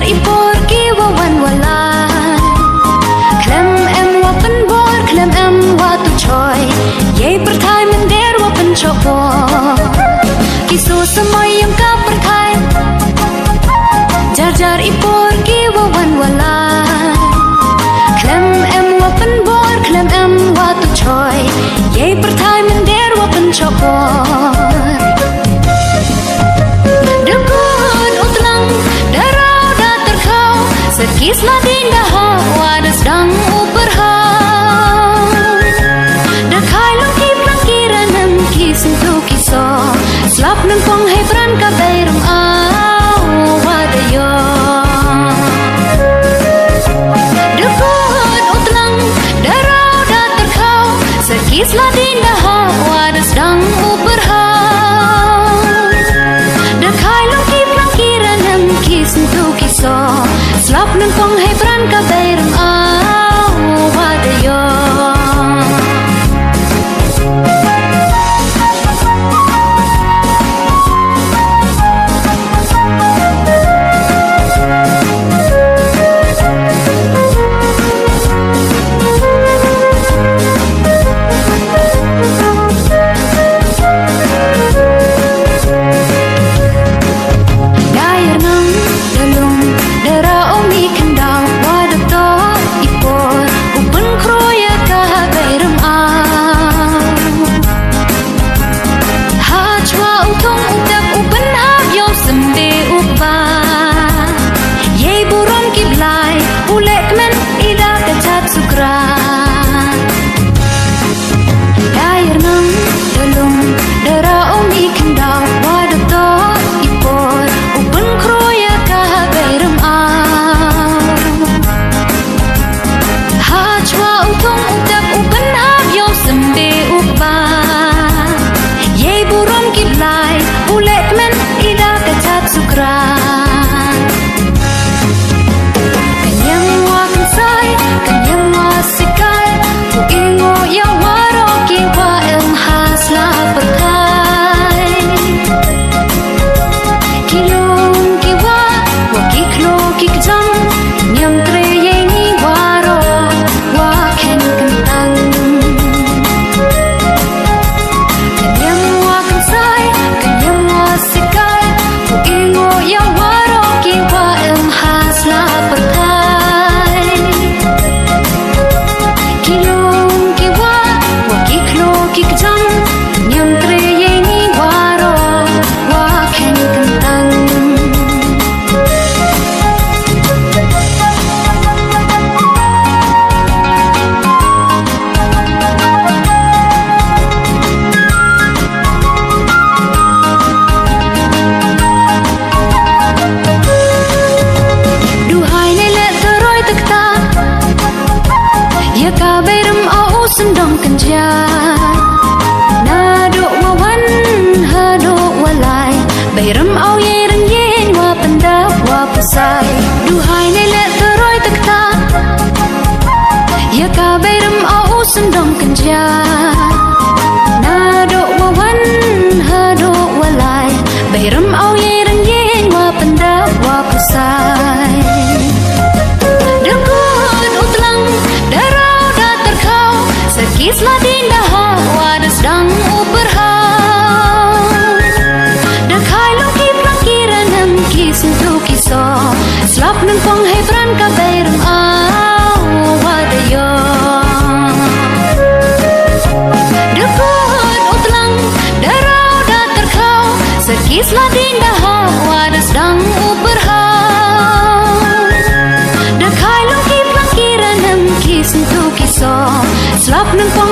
jar ipor ki wawan walai klem em wa pen bor klem em wa tu choi ye perthai men der wa pen chopo ki so samay yang ka perthai jar ipor ki wawan walai klem em wa pen bor klem em wa tu choi ye perthai men der wa pen chopo Kislah dinda hawa sedang uberhau Dekai longki pelangkiran nem kisah tu kisah Selap nempong hai peran kabai rum wadayo Dekut utlang darau dah terkau Sekislah dinda hawa sedang uberhau Dekai longki pelangkiran nem kisah tu kisah Selap nempong hai peran kabai rum wadayo Sendong kenja Nado wawan hado walai Bayram au ye ren yen wa pendap wa pasai Duhai nelet teroi tekta Ya ka bayram au sendong kenja Nado wawan hado walai Bayram au ye ren yen wa pendap wa pasai Dekut utlang darau dah terkau Sekislah dinda hawa sedang uberhau Dekai longki pelangkiran nem kisah tu kisah Selap nempong hai peran kabai rum wadayo Dekut utlang darau dah terkau Sekislah dinda hawa sedang uberhau Dekai longki pelangkiran nem kisah tu kisah Selap nempong